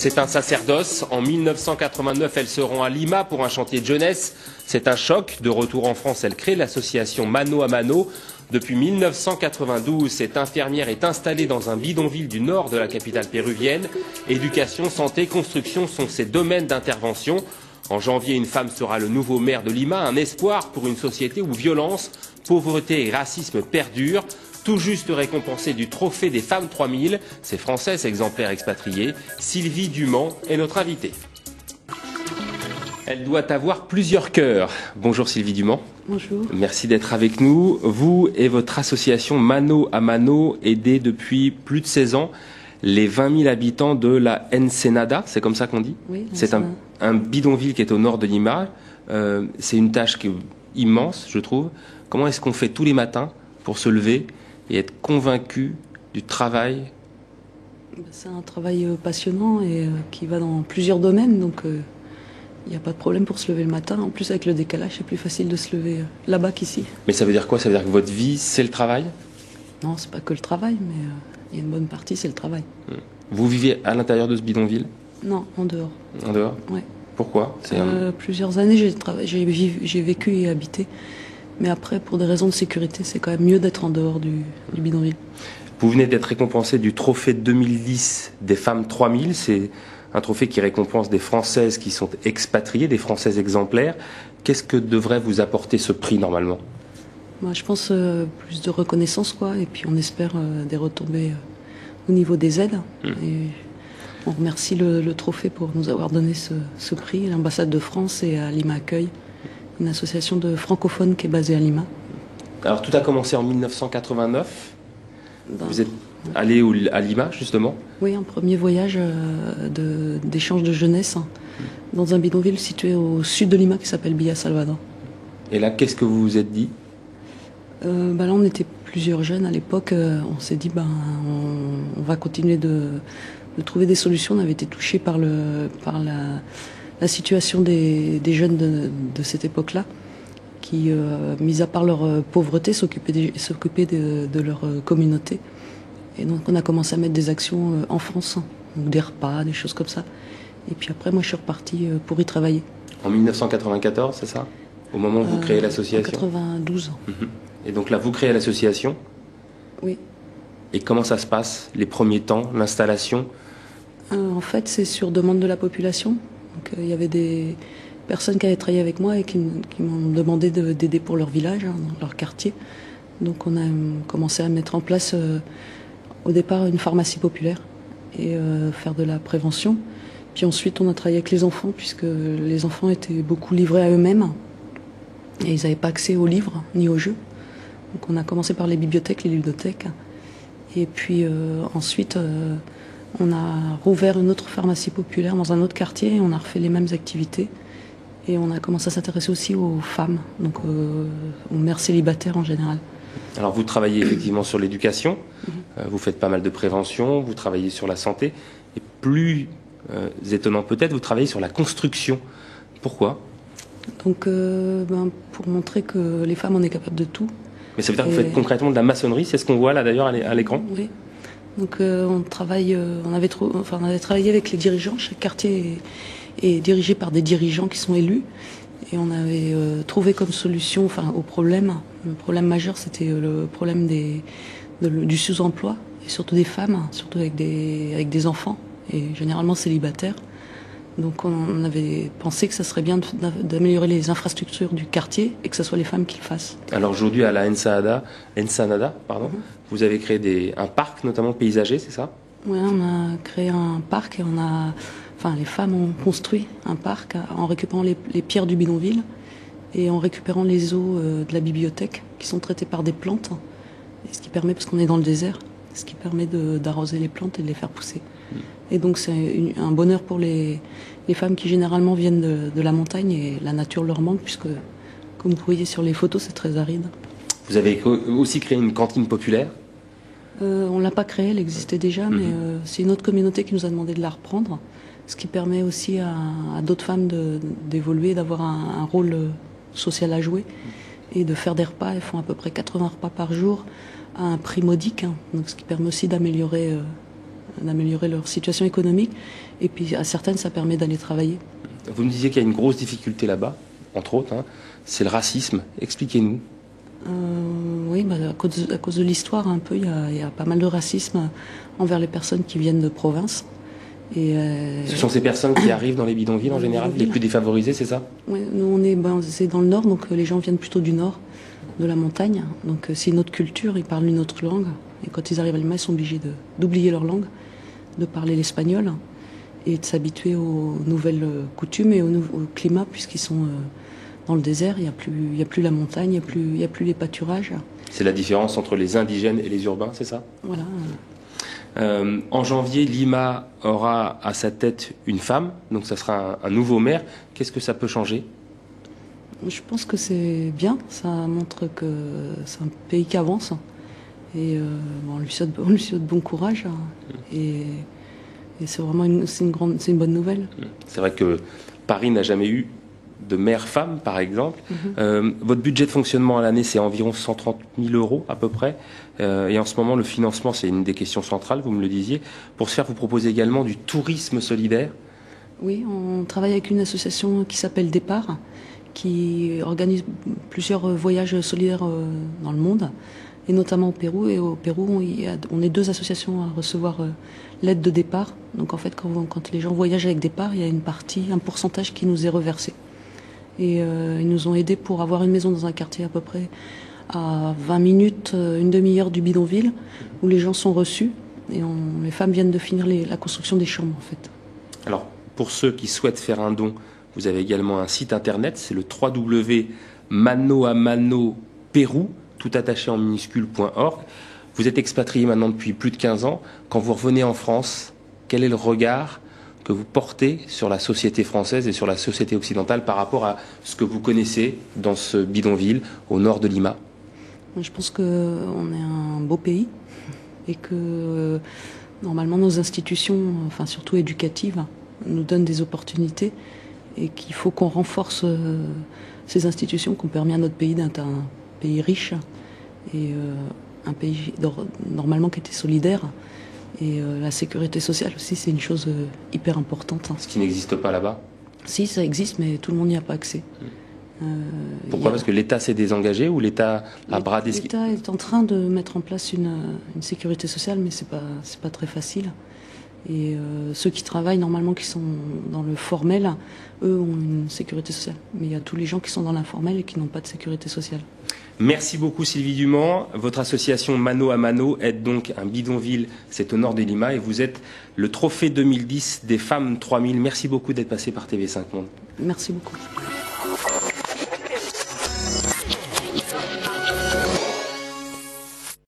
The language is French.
C'est un sacerdoce. En 1989, elle se rend à Lima pour un chantier de jeunesse. C'est un choc. De retour en France, elle crée l'association Mano à Mano. Depuis 1992, cette infirmière est installée dans un bidonville du nord de la capitale péruvienne. Éducation, santé, construction sont ses domaines d'intervention. En janvier, une femme sera le nouveau maire de Lima, un espoir pour une société où violence, pauvreté et racisme perdurent. Tout juste récompensée du trophée des femmes 3000, ces Françaises exemplaires expatriées, Sylvie Dumont est notre invitée. Elle doit avoir plusieurs cœurs. Bonjour Sylvie Dumont. Bonjour. Merci d'être avec nous. Vous et votre association Mano à Mano aidez depuis plus de 16 ans les 20 000 habitants de la Ensenada, c'est comme ça qu'on dit? Oui. C'est un bidonville qui est au nord de Lima. C'est une tâche qui est immense, je trouve. Comment est-ce qu'on fait tous les matins pour se lever et être convaincu du travail? C'est un travail passionnant et qui va dans plusieurs domaines, donc il n'y a pas de problème pour se lever le matin. En plus, avec le décalage, c'est plus facile de se lever là-bas qu'ici. Mais ça veut dire quoi? Ça veut dire que votre vie, c'est le travail? Non, c'est pas que le travail, mais il y a une bonne partie, c'est le travail. Vous vivez à l'intérieur de ce bidonville? Non, en dehors. En dehors? Oui. Pourquoi? Plusieurs années, j'ai vécu et habité. Mais après, pour des raisons de sécurité, c'est quand même mieux d'être en dehors du bidonville. Vous venez d'être récompensé du trophée 2010 des femmes 3000. C'est un trophée qui récompense des Françaises qui sont expatriées, des Françaises exemplaires. Qu'est-ce que devrait vous apporter ce prix normalement? Moi, je pense plus de reconnaissance, quoi. Et puis on espère des retombées au niveau des aides. Et on remercie le trophée pour nous avoir donné ce prix, l'ambassade de France et à Lima Accueil, une association de francophones qui est basée à Lima. Alors tout a commencé en 1989. Vous êtes allé à Lima, justement? Oui, un premier voyage d'échange de jeunesse dans un bidonville situé au sud de Lima qui s'appelle Villa Salvador. Et là, qu'est-ce que vous vous êtes dit? Là, on était plusieurs jeunes à l'époque. On s'est dit, on va continuer de trouver des solutions. On avait été touchés par la situation des jeunes de cette époque-là, qui, mis à part leur pauvreté, s'occupaient de leur communauté. Et donc on a commencé à mettre des actions en France, donc des repas, des choses comme ça. Et puis après, moi, je suis repartie pour y travailler. En 1994, c'est ça? Au moment où vous créez l'association? En 92. Et donc là, vous créez l'association? Oui. Et comment ça se passe, les premiers temps, l'installation? En fait, c'est sur demande de la population. Donc il y avait des personnes qui avaient travaillé avec moi et qui m'ont demandé d'aider pour leur village, leur quartier. Donc on a commencé à mettre en place au départ une pharmacie populaire et faire de la prévention. Puis ensuite on a travaillé avec les enfants puisque les enfants étaient beaucoup livrés à eux-mêmes et ils n'avaient pas accès aux livres ni aux jeux. Donc on a commencé par les bibliothèques, les ludothèques. Et puis ensuite on a rouvert une autre pharmacie populaire dans un autre quartier et on a refait les mêmes activités. Et on a commencé à s'intéresser aussi aux femmes, donc aux mères célibataires en général. Alors vous travaillez effectivement sur l'éducation, vous faites pas mal de prévention, vous travaillez sur la santé, et plus étonnant peut-être, vous travaillez sur la construction. Pourquoi? Donc pour montrer que les femmes, on est capable de tout. Mais ça veut dire que vous faites concrètement de la maçonnerie, c'est ce qu'on voit là d'ailleurs à l'écran? Oui. Donc on avait travaillé avec les dirigeants. Chaque quartier est dirigé par des dirigeants qui sont élus. Et on avait trouvé comme solution au problème. Le problème majeur, c'était le problème du sous-emploi, et surtout des femmes, surtout avec des enfants, et généralement célibataires. Donc on avait pensé que ça serait bien d'améliorer les infrastructures du quartier et que ce soit les femmes qui le fassent. Alors aujourd'hui à la Ensenada, vous avez créé un parc notamment paysager, c'est ça? Oui, on a créé un parc et les femmes ont construit un parc en récupérant les pierres du bidonville et en récupérant les eaux de la bibliothèque qui sont traitées par des plantes, et ce qui permet, parce qu'on est dans le désert, ce qui permet d'arroser les plantes et de les faire pousser. Et donc c'est un bonheur pour les femmes qui généralement viennent de la montagne et la nature leur manque puisque, comme vous voyez sur les photos, c'est très aride. Vous avez aussi créé une cantine populaire? On ne l'a pas créée, elle existait déjà, mais c'est une autre communauté qui nous a demandé de la reprendre, ce qui permet aussi à d'autres femmes d'évoluer, d'avoir un rôle social à jouer et de faire des repas. Elles font à peu près 80 repas par jour à un prix modique, donc ce qui permet aussi d'améliorer d'améliorer leur situation économique. Et puis à certaines, ça permet d'aller travailler. Vous me disiez qu'il y a une grosse difficulté là-bas, entre autres, hein, c'est le racisme. Expliquez-nous. Oui, à cause de l'histoire, un peu, il y a pas mal de racisme envers les personnes qui viennent de province. Et ce sont ces personnes qui arrivent dans les bidonvilles en général, les plus défavorisées, c'est ça? Oui, nous c'est dans le nord, donc les gens viennent plutôt du nord, de la montagne. Donc c'est une autre culture, ils parlent une autre langue. Et quand ils arrivent à Lima, ils sont obligés d'oublier leur langue, de parler l'espagnol et de s'habituer aux nouvelles coutumes et au climat, puisqu'ils sont dans le désert, il n'y a plus la montagne, il n'y a plus les pâturages. C'est la différence entre les indigènes et les urbains, c'est ça? Voilà. En janvier, Lima aura à sa tête une femme, donc ça sera un nouveau maire. Qu'est-ce que ça peut changer? Je pense que c'est bien, ça montre que c'est un pays qui avance. Et on lui souhaite bon courage. Et c'est vraiment une bonne nouvelle. C'est vrai que Paris n'a jamais eu de maire femme, par exemple. Votre budget de fonctionnement à l'année, c'est environ 130 000 euros à peu près. Et en ce moment, le financement, c'est une des questions centrales, vous me le disiez. Pour ce faire, vous proposez également du tourisme solidaire. Oui, on travaille avec une association qui s'appelle Départ, qui organise plusieurs voyages solidaires dans le monde, et notamment au Pérou. Et au Pérou, on est 2 associations à recevoir l'aide de Départ. Donc en fait, quand les gens voyagent avec Départ, il y a un pourcentage qui nous est reversé. Et ils nous ont aidés pour avoir une maison dans un quartier à peu près à 20 minutes, une demi-heure du bidonville, où les gens sont reçus. Et les femmes viennent de finir la construction des chambres, en fait. Alors, pour ceux qui souhaitent faire un don, vous avez également un site internet, c'est le www.manoamanoperou, tout attaché en minuscule.org. Vous êtes expatrié maintenant depuis plus de 15 ans. Quand vous revenez en France, quel est le regard que vous portez sur la société française et sur la société occidentale par rapport à ce que vous connaissez dans ce bidonville au nord de Lima? Je pense qu'on est un beau pays et que normalement nos institutions, enfin surtout éducatives, nous donnent des opportunités et qu'il faut qu'on renforce ces institutions qui ont permis à notre pays d'être un pays riche et un pays normalement qui était solidaire. Et la sécurité sociale aussi, c'est une chose hyper importante. Ce qui n'existe pas là-bas? Si, ça existe, mais tout le monde n'y a pas accès. Pourquoi? Parce que l'État s'est désengagé ou l'État a bradé? L'État est en train de mettre en place une sécurité sociale, mais c'est pas très facile. Et ceux qui travaillent normalement, qui sont dans le formel, eux ont une sécurité sociale. Mais il y a tous les gens qui sont dans l'informel et qui n'ont pas de sécurité sociale. Merci beaucoup Sylvie Dumont. Votre association Mano à Mano aide donc un bidonville, c'est au nord de Lima, et vous êtes le trophée 2010 des femmes 3000. Merci beaucoup d'être passé par TV5 Monde. Merci beaucoup.